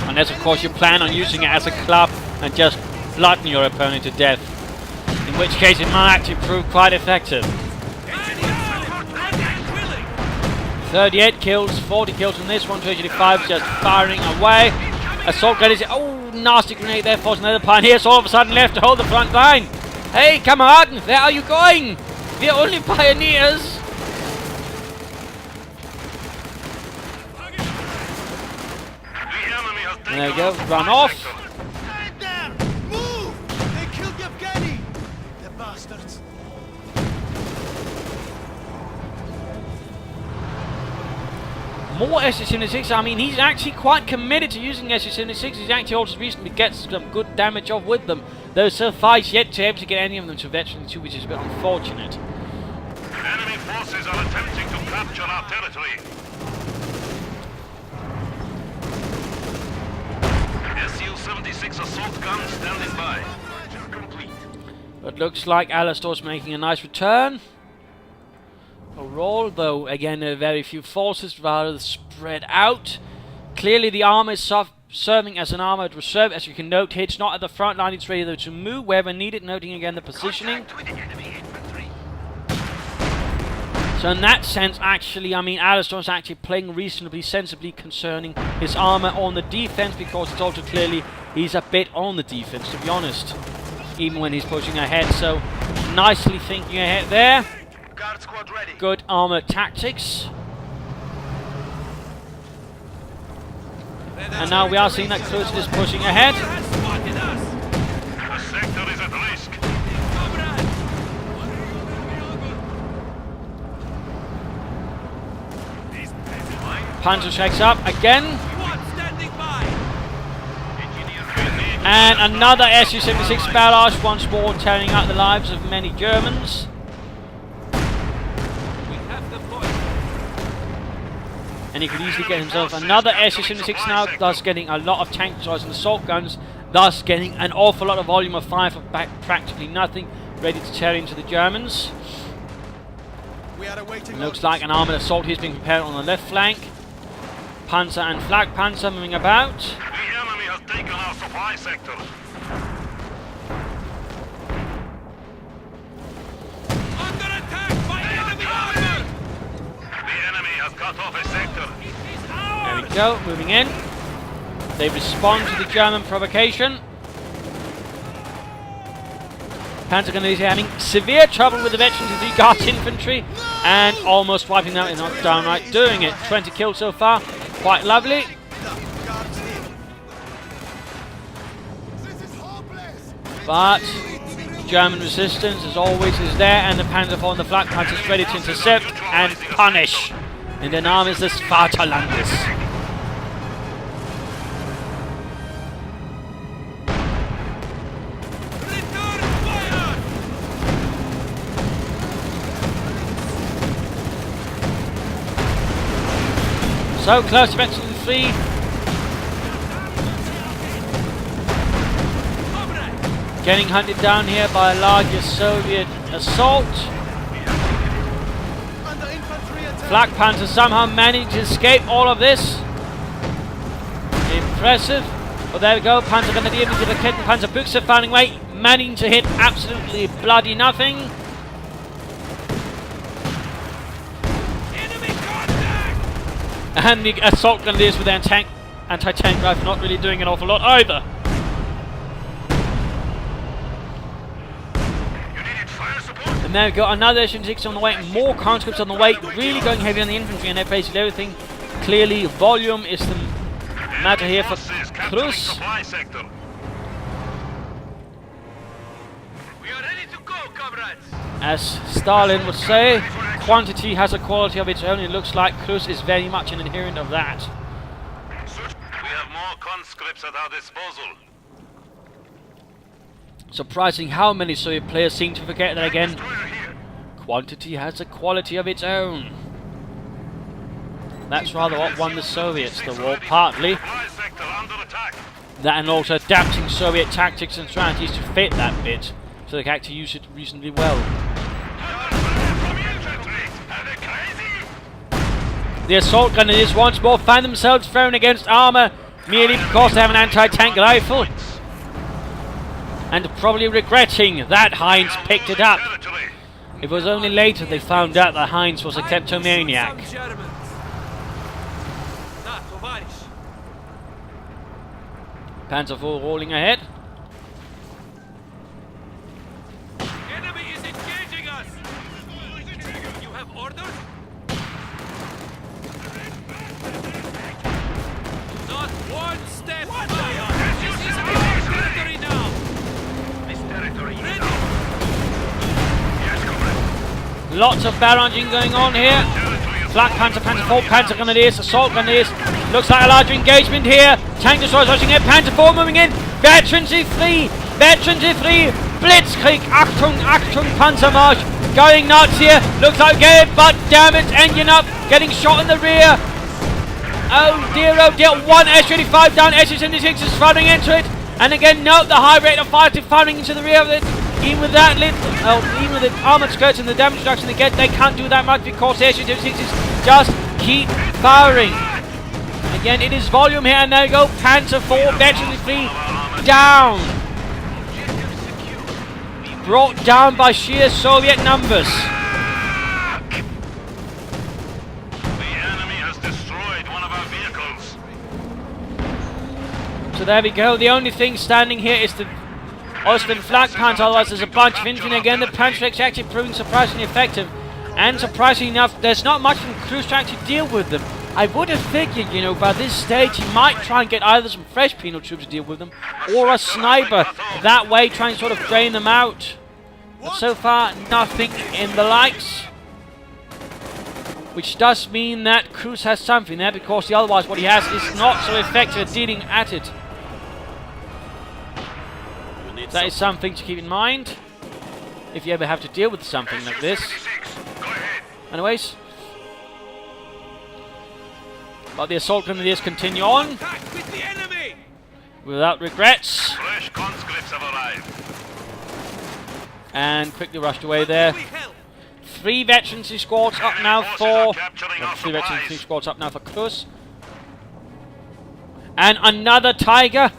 Unless, of course, you plan on using it as a club and just bludgeon your opponent to death, in which case it might actually prove quite effective. 38 kills, 40 kills on this one. 285 just firing away. Assault grenadiers. Oh, nasty grenade there, forcing another pioneers all of a sudden left to hold the front line. Hey, Kameraden, where are you going? We're only pioneers. And there we go, run off. Stand there! Move! They killed Yevgeny! The bastards! More SU-76. I mean, he's actually quite committed to using SU-76. He's actually also recently gets some good damage off with them. Though so far he's yet to be able to get any of them to veteran 2, which is a bit unfortunate. Enemy forces are attempting to capture our territory. Su-76 assault gun standing by. Complete. But looks like Alastor's making a nice return. Overall, though, again, very few forces, rather spread out. Clearly the armor is serving as an armored reserve. As you can note here, it's not at the front line, it's ready to move wherever needed, noting again the positioning. So in that sense, actually, I mean, Alastor's actually playing reasonably sensibly concerning his armor on the defense, because it's also clearly he's a bit on the defense, to be honest, even when he's pushing ahead. So nicely thinking ahead there. Guard squad ready. Good armor tactics. And now we are seeing that Cruzz is pushing ahead. The sector is at risk. Panzer shakes up again. And another Su-76 barrage, once more tearing out the lives of many Germans. And he could easily get himself another Su-76 now, thus getting a lot of tank destroyers and assault guns, thus getting an awful lot of volume of fire for practically nothing, ready to tear into the Germans. It looks like an armoured assault is being prepared on the left flank. Panzer and Flak Panzer moving about. The enemy has taken our supply sector. Under attack by enemy armor! The enemy has cut off a sector. There we go, moving in. They respond to the German provocation. Panzergrenadiers are having severe trouble with the veterans of the Guards infantry and almost wiping them out, not downright doing it. 20 kills so far, quite lovely. But German resistance, as always, is there, and the Panzer IV and the Flak Panzer is ready to intercept and punish. In den Namen des Vaterlandes. So close to Veteran 3. Getting hunted down here by a larger Soviet assault. Flak Panzer somehow managed to escape all of this. Impressive. Well, there we go. Panzergrenadier with the Panzerbüchse finding way, managing to hit absolutely bloody nothing. And the assault grenadiers with their anti-tank rifle not really doing an awful lot either. And there we go, another SturmTiger on the way, more conscripts on the way, really going heavy on the infantry, and they're basically everything. Clearly, volume is the matter here for Cruzz. As Stalin would say, quantity has a quality of its own. It looks like Cruzz is very much an adherent of that. We have more conscripts at our disposal. Surprising how many Soviet players seem to forget that again. Quantity has a quality of its own. That's rather what won the Soviets the war, partly. That and also adapting Soviet tactics and strategies to fit that bit, so they can actually use it reasonably well. The assault grenadiers once more find themselves thrown against armour merely because they have an anti-tank rifle. And probably regretting that Heinz picked it up. It was only later they found out that Heinz was a kleptomaniac. Panzer IV rolling ahead. Enemy is engaging us. You have orders? Not one step fire. This is our territory now. This territory is ours. Lots of barraging going on here. Flak Panzer, Panzer IV, Panzer Grenadiers, Assault Grenadiers. Looks like a larger engagement here. Tank destroyers rushing in. Panzer IV moving in. Veterans free. Veterans free. Blitzkrieg. Achtung, Achtung, Panzermarsch. Going nuts here. Looks like okay, but damn it, engine up. Getting shot in the rear. Oh dear, one S-35 down, S-76 is running into it. And again, note the high rate of fire to firing into the rear of it. Even with that even with the armoured skirts and the damage reduction they get, they can't do that much because the S-76s just keep firing. Again, it is volume here, and there we go. Panzer IV, Veteran 3, down. Brought down by sheer Soviet numbers. So there we go. The only thing standing here is the Austrian Flak Panzer, otherwise there's a bunch of infantry. Again, the Panzer is actually proving surprisingly effective. And surprisingly enough, there's not much from Cruzz to actually deal with them. I would have figured, you know, by this stage he might try and get either some fresh penal troops to deal with them, or a sniper. That way, try and sort of drain them out. But so far, nothing in the likes. Which does mean that Cruzz has something there, because otherwise what he has is not so effective at dealing at it. That is something to keep in mind if you ever have to deal with something like this. Anyways, but the assault grenadiers continue on without regrets, and quickly rushed away there. 3 veterancy squads up now for 3 veterancy squads up now for Cruzz, and another Tiger.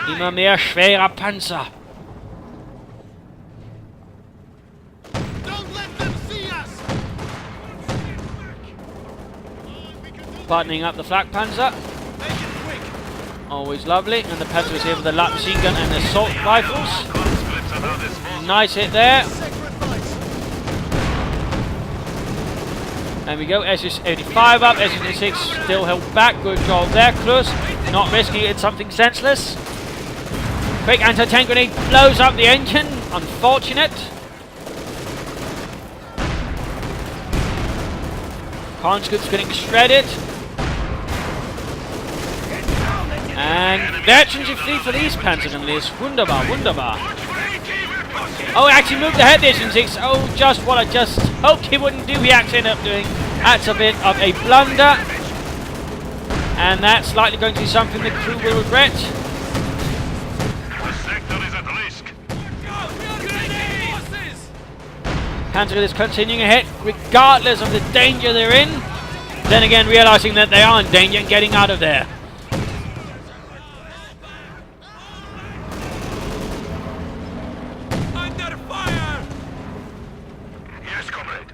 Immer mehr schwerer Panzer. buttoning up the flak panzer. Always lovely. And the panzer is here with the light machine gun and assault rifles. Nice hit there. There we go. SS-85 up. SS-86 still held back. Good job there, Cruzz. Not risky. It's something senseless. Quick anti-tank grenade blows up the engine. Unfortunate. Conscript's getting shredded. And veterans of flee for these Panzergrenadiers. Wunderbar, wunderbar. Oh, actually moved ahead, the SS-6. Oh, just what I just hoped he wouldn't do, he actually ended up doing. That's a bit of a blunder. And that's likely going to be something the crew will regret. The sector is at risk. Panzergrenadiers continuing ahead, regardless of the danger they're in. Then again, realizing that they are in danger and getting out of there. Under fire! Yes, comrade.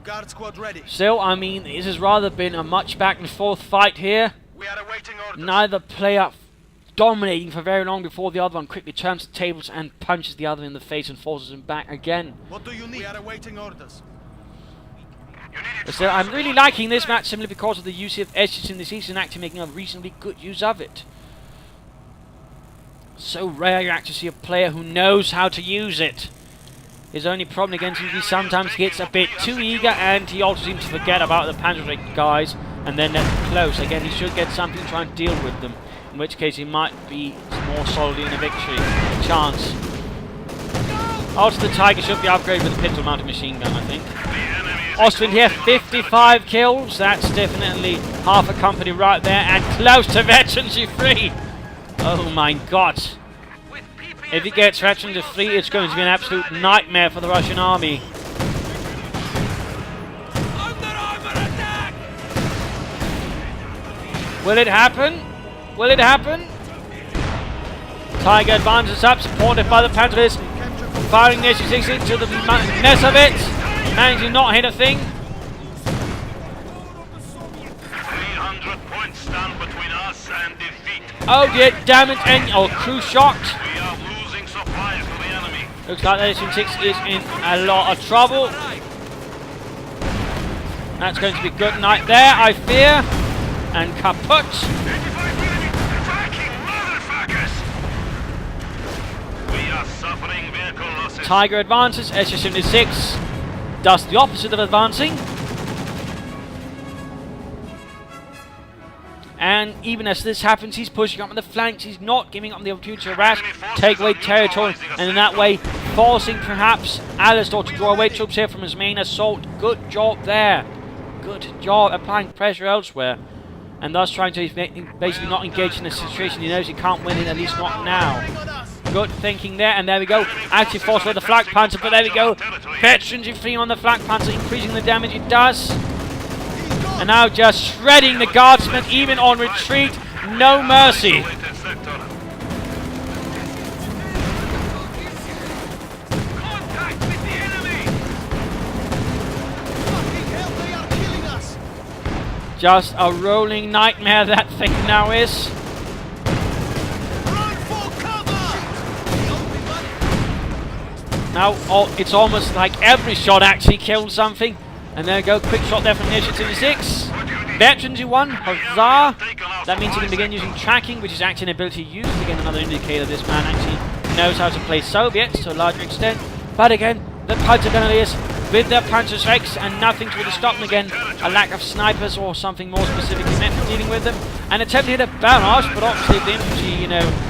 Guard squad ready. Still, I mean, this has rather been a much back and forth fight here. We are awaiting orders. Neither player dominating for very long before the other one quickly turns the tables and punches the other in the face and forces him back again. What do you need? We are awaiting orders. But still, I'm really liking this match simply because of the use of edges in the season, actually making a reasonably good use of it. So rare you actually see a player who knows how to use it. His only problem against him is he sometimes gets a bit too eager, and he also seems to forget about the Panzergrenade guys and then let them close. Again, he should get something to try and deal with them, in which case he might be more solidly in a victory chance. Also, the Tiger should be upgraded with a pistol-mounted machine gun, I think. Austrian here, 55 kills. That's definitely half a company right there, and close to veterans free. Oh my god. If he gets veterans free, it's going to be an absolute nightmare for the Russian army. Will it happen? Will it happen? Tiger advances up, supported by the Panzers, firing the SS-6 into the mess of it. Managing to not hit a thing. 300 points stand between us and defeat. Oh dear, damage and crew shocked. We are losing supplies to the enemy. Looks like the SS-6 is in a lot of trouble. That's going to be good night there, I fear. And kaput. 85 enemy attacking motherfuckers. We are suffering vehicle losses. Tiger advances, SS-76 does the opposite of advancing. And even as this happens, he's pushing up on the flanks. He's not giving up the opportunity to harass, take away territory, and in that way forcing perhaps Alastor to draw away troops here from his main assault. Good job there. Good job applying pressure elsewhere, and thus trying to basically not engage in a situation he knows he can't win in, at least not now. Good thinking there, and there we go. Actually forced by the flak panzer, but there we go. Veterans free on the flak panzer, increasing the damage it does. And now just shredding the guardsmen, even on retreat. No mercy. Contact with the enemy. Fucking hell, they are killing us. Just a rolling nightmare that thing now is. Run for cover. Now it's almost like every shot actually kills something. And there we go, quick shot there from the SS-6. Veterans who won, huzzah! That means he can begin using tracking, which is actually an ability used. Again, another indicator this man actually knows how to play Soviets to a larger extent. But again, the Panzergrenadiers with their Panzerschrecks and nothing to really stop them again. A lack of snipers or something more specifically meant for dealing with them. And attempt to hit a barrage, but obviously if the infantry,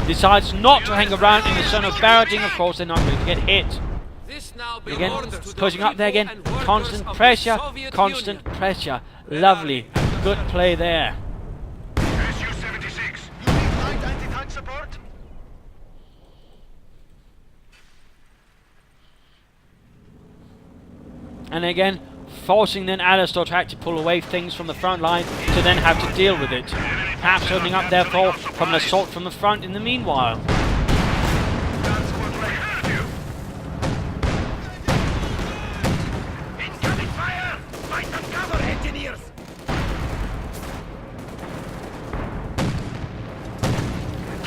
decides not to hang around in the zone of barraging, of course they're not going to get hit. Again, pushing up there again. Constant pressure, constant pressure. Lovely. Good play there. SU-76, you need light anti-tank support? And again, forcing then Alastor to actually pull away things from the front line to then have to deal with it. Perhaps opening up therefore from an assault from the front in the meanwhile.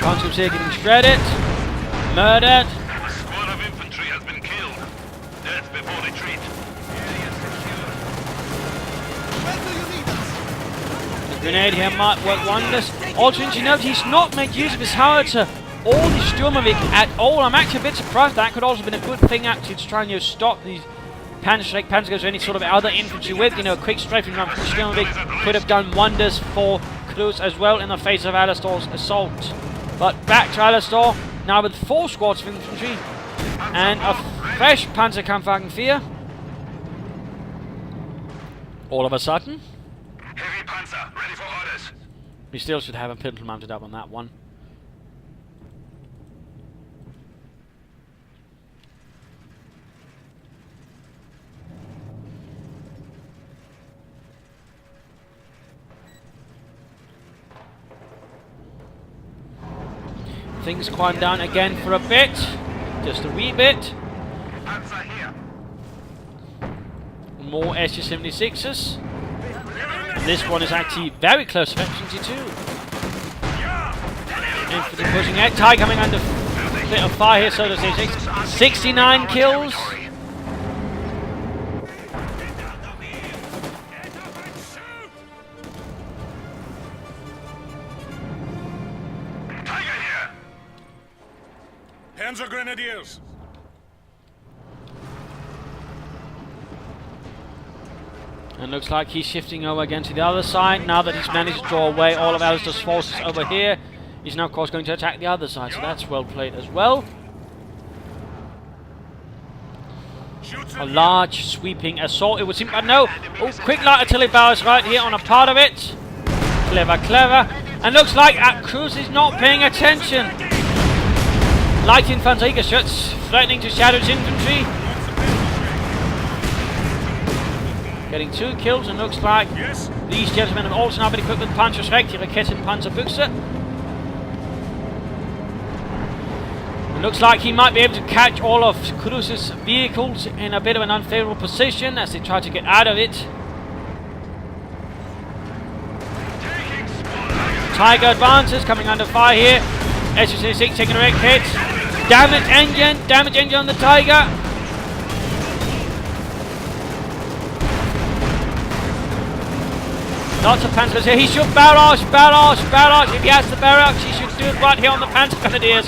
Conscripts here getting shredded, murdered. A squad of infantry has been killed. Death before retreat. Where do you need us? The grenade here might work wonders. Also, you note he's not made use of his howitzer or the Sturmovik at all. I'm actually a bit surprised. That could also have been a good thing actually to try and stop these Panzers or any sort of other infantry with. A quick strafing run from Sturmovik could have done wonders for Cruzz as well in the face of Alastor's assault. But back to Alastor, now with 4 squads of infantry and a fresh Panzerkampfwagen 4. All of a sudden, Heavy Panzer, ready for orders. we still should have a pintle mounted up on that one. Things quiet down again for a bit, just a wee bit. Panzer here. More SU-76s. And this one is actually very close to F-22. Infantry pushing it. TIE coming under a bit of fire here, so does the 69 kills. Panzer Grenadiers. And looks like he's shifting over again to the other side. Now that he's managed to draw away all of Alastor's forces over here, he's now of course going to attack the other side, so that's well played as well. A large sweeping assault it would seem, but no! Oh, quick light artillery barrels right here on a part of it. Clever, clever. And looks like Cruzz is not paying attention. Light Infanteriegeschütz threatening to shatter his infantry. Getting 2 kills, and looks like these gentlemen have also now been equipped with Panzerschreck, die Raketen-Panzerbüchse. It looks like he might be able to catch all of Cruzz's vehicles in a bit of an unfavorable position as they try to get out of it. Tiger advances, coming under fire here. SU-76 taking a wreck hit. Damage engine on the Tiger. Lots of Panzers here. He should barrage. If he has the barrage, he should do it right here on the Panzer Grenadiers.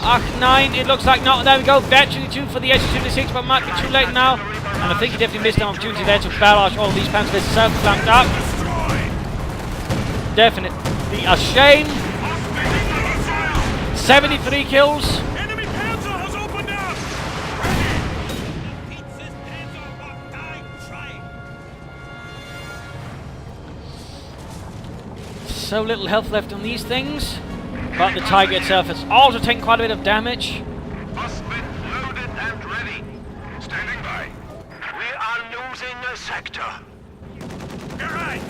Ach 9, it looks like not. There we go. Battery 2 for the SU-76, but might be too late now. And I think he definitely missed an opportunity there to barrage all these Panzers self-flanked up. Definitely a shame. 73 kills. Enemy Panzer has opened up. So little health left on these things. But the Tiger itself has also taken quite a bit of damage. Ostwind loaded and ready. Standing by. We are losing a sector. You're right.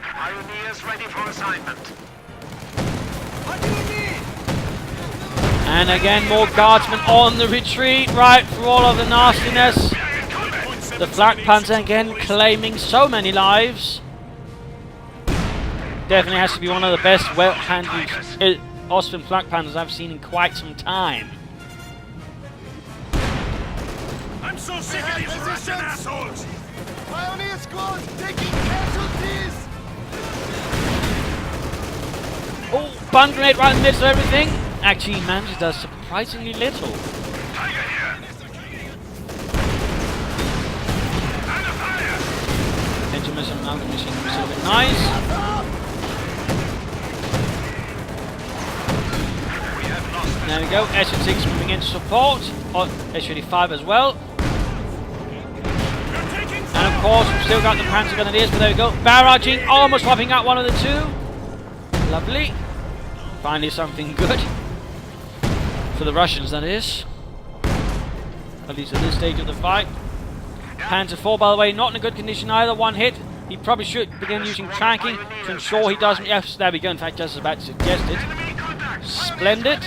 Pioneers ready for assignment. What do you need? And again, more guardsmen on the retreat, right, for all of the nastiness. The Flak Panzer again claiming so many lives. Definitely has to be one of the best well-handled Austrian Flak Panzers I've seen in quite some time. I'm so sick of these Russian assholes. Pioneer squad taking casualties! Oh, bun grenade right in the midst of everything. Actually, he manages does surprisingly little. Tiger here. Under fire. Intermission and machine was a bit nice. We have lost. There we go. SN6 moving in to support. S-35 as well. You're taking And of course, we've still got the Panzer Grenadiers, but there we go. Barraging, almost wiping out one of the 2. Lovely. Finally something good. For the Russians, that is. At least at this stage of the fight. Panzer 4, by the way, not in a good condition either. 1 hit. He probably should begin using tracking to ensure he doesn't... Yes, there we go. In fact, just as about to suggest it. Splendid.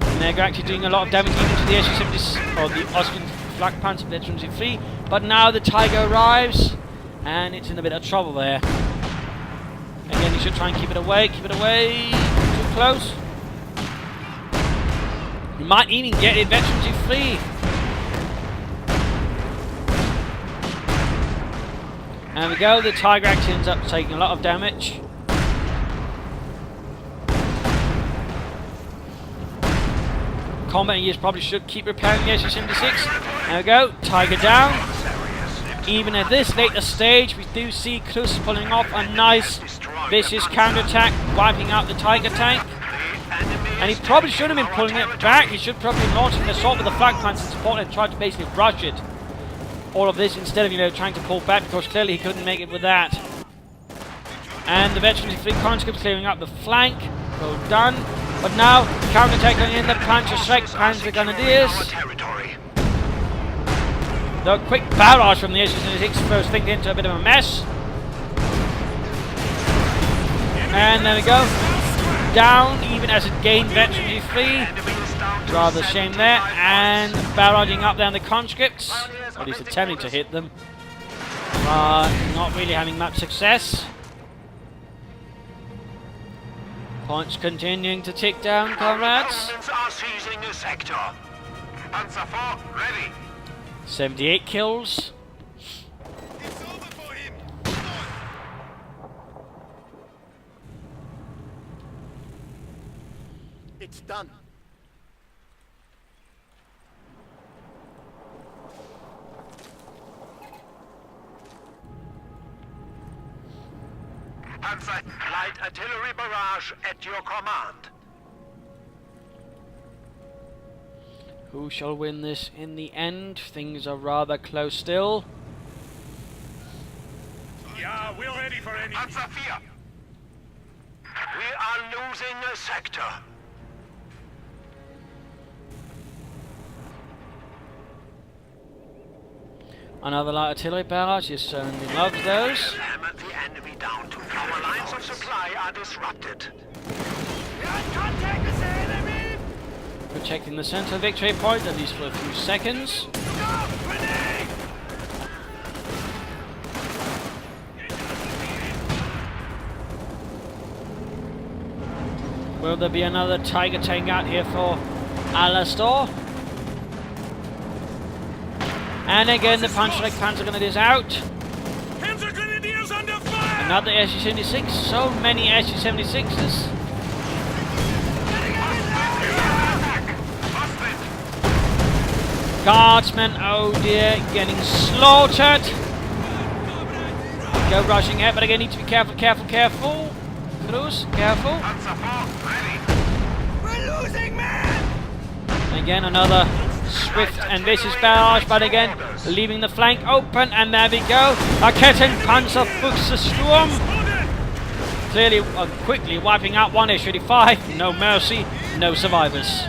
And they're actually doing a lot of damage even to the SU-70s, or the Austrian Flak Panzer Veterans in 3. But now the Tiger arrives, And it's in a bit of trouble there. Again, you should try and keep it away, too close. You might even get it veterans to flee. And we go, the Tiger actually ends up taking a lot of damage. Combat engineers probably should keep repairing the SU-76. There we go, Tiger down. Even at this later stage, we do see Cruzz pulling off a nice vicious counterattack, wiping out the Tiger tank. And he probably shouldn't have been pulling it back. He should probably be launching an assault with the flak plants and support and try to basically rush it. All of this instead of, you know, trying to pull back, because clearly he couldn't make it with that. And the veterans fleet conscripts clearing up the flank. Well done. But now, counterattack going in, the Panzer Strike, Panzer Grenadiers. The quick barrage from the SU-76 throws things into a bit of a mess. And there we go. Down, even as it gained veteran flee. Rather shame there. And barraging up down the conscripts. At least attempting to hit them. Not really having much success. Points continuing to tick down, comrades. Are seizing the sector. Panzer IV ready. 78 kills. It's over for him. It's done. Panzer light artillery barrage at your command. Who shall win this in the end? Things are rather close still. Yeah, we're ready for anything. Panzer IV. We are losing a sector. Another light artillery barrage, you certainly love those. Hammer the enemy down to our lines of supply are disrupted. Contact with the enemy! Protecting the center victory point, at least for a few seconds. Will there be another Tiger tank out here for Alastor? And again, the Panzer Grenadiers out. Panzer Grenadiers under fire! Another SU-76. So many SU-76s. Guardsmen, oh dear, getting slaughtered. Go rushing ahead, but again, need to be careful. Cruzz, careful. We're losing, man! Again, another swift and vicious barrage, but again, leaving the flank open, and there we go. Rakettenpanzer Buchse Sturm. Clearly, quickly wiping out one SU-85. No mercy, no survivors.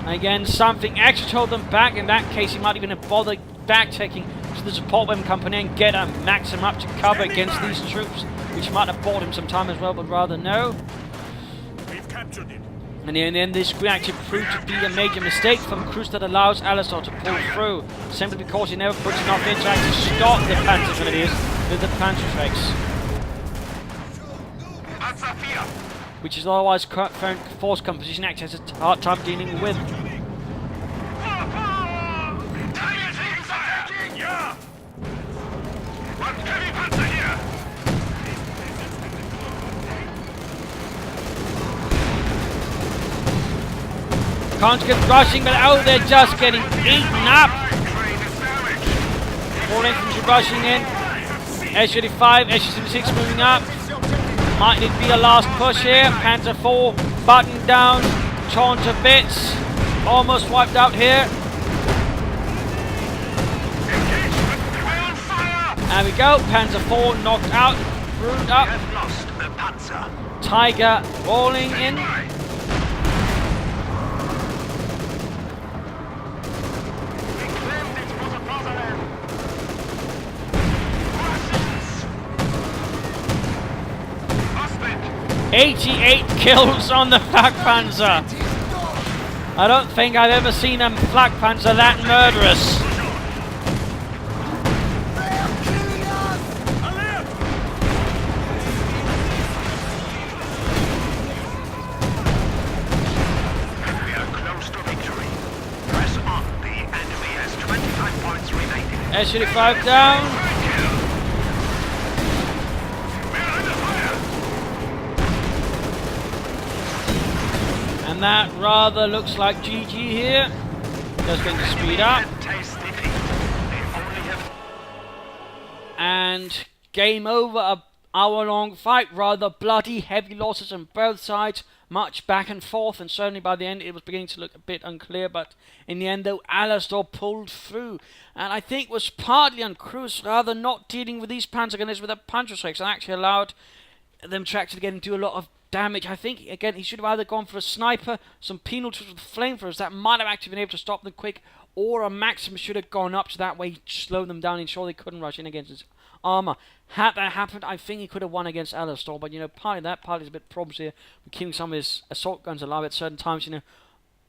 Again, something actually told them back. In that case, he might even have bothered back-taking to the support weapon company and get a maximum up to cover against these troops, which might have bought him some time as well, but rather no. We've captured it. And in the end, this could actually prove to be a major mistake from Cruzz that allows Alastor to pull through, simply because he never puts enough in to actually stop the Panzer Grenadiers with the Panzer Strikes, which is otherwise current force composition acts as a hard time dealing with. Yeah! One heavy panzer here! Conscripts rushing, but oh, they're just getting eaten up. More infantry rushing in. SU-85, SU-76 moving up. Might need to be a last push here. Panzer IV buttoned down, torn to bits. Almost wiped out here. There we go. Panzer IV knocked out, brewed up. Tiger rolling in. "88 kills on the Flak Panzer." I don't think I've ever seen a flak panzer that murderous. We are close to victory. Press on. The enemy has 25 points remaining. S-35 down. We're under fire! And that rather looks like GG here. Just going to speed up. Taste defeat. They only have And game over. A hour-long fight. Rather bloody, heavy losses on both sides. Much back and forth, and certainly by the end it was beginning to look a bit unclear, but in the end though, Alastor pulled through. And I think it was partly on Cruzz rather not dealing with these Panzergunners with a puncher strikes and actually allowed them to actually get and do a lot of damage. I think, again, he should have either gone for a sniper, some penal tools with flamethrowers that might have actually been able to stop them quick, or a Maxim should have gone up so that way he'd slow them down and ensure they couldn't rush in against his armor. Had that happened, I think he could have won against Alastor, but, you know, partly that, partly is a bit problems here with keeping some of his assault guns alive at certain times, you know,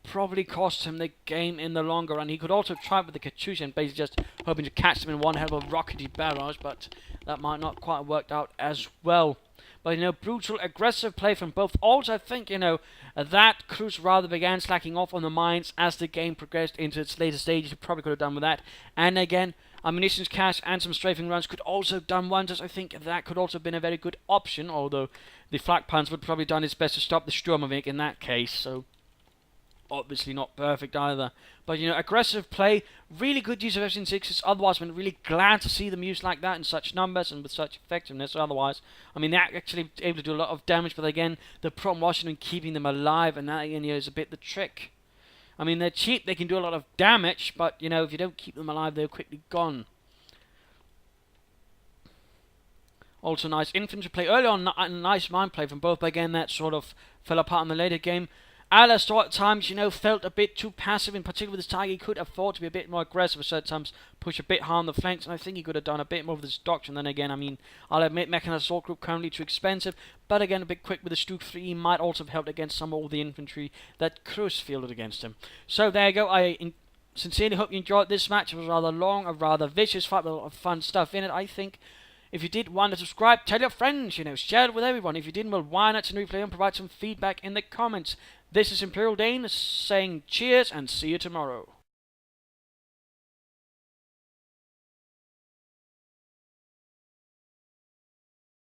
probably cost him the game in the longer run. He could also try with the CoH2 and basically just hoping to catch them in one hell of a rockety barrage, but that might not quite have worked out as well. But, you know, brutal, aggressive play from both. Also, I think, you know, that Cruzz rather began slacking off on the mines as the game progressed into its later stages. He probably could have done with that. And again, ammunitions cache and some strafing runs could also have done wonders. I think that could also have been a very good option, although the flak panzer would probably have done its best to stop the Sturmtiger in that case, so obviously not perfect either. But, you know, aggressive play, really good use of F-16s. Otherwise, I'm really glad to see them used like that in such numbers and with such effectiveness. Otherwise, I mean, they're actually able to do a lot of damage, but again, the problem was in keeping them alive, and that, again, you know, is a bit the trick. I mean, they're cheap, they can do a lot of damage, but, you know, if you don't keep them alive, they're quickly gone. Also, nice infantry play. Early on, nice mine play from both, but again, that sort of fell apart in the later game. Alastor at times, you know, felt a bit too passive, in particular with his Tiger. He could afford to be a bit more aggressive at certain times, push a bit hard on the flanks, and I think he could have done a bit more with his doctrine. Then again, I mean, I'll admit Mechanized assault group currently too expensive, but again, a bit quick with the Stuke 3. He might also have helped against some of the infantry that Cruzz fielded against him. So there you go. I sincerely hope you enjoyed this match. It was rather long, a rather vicious fight with a lot of fun stuff in it, I think. If you did want to subscribe, tell your friends, you know, share it with everyone. If you didn't, well, why not replay and provide some feedback in the comments. This is Imperial Dane saying cheers and see you tomorrow.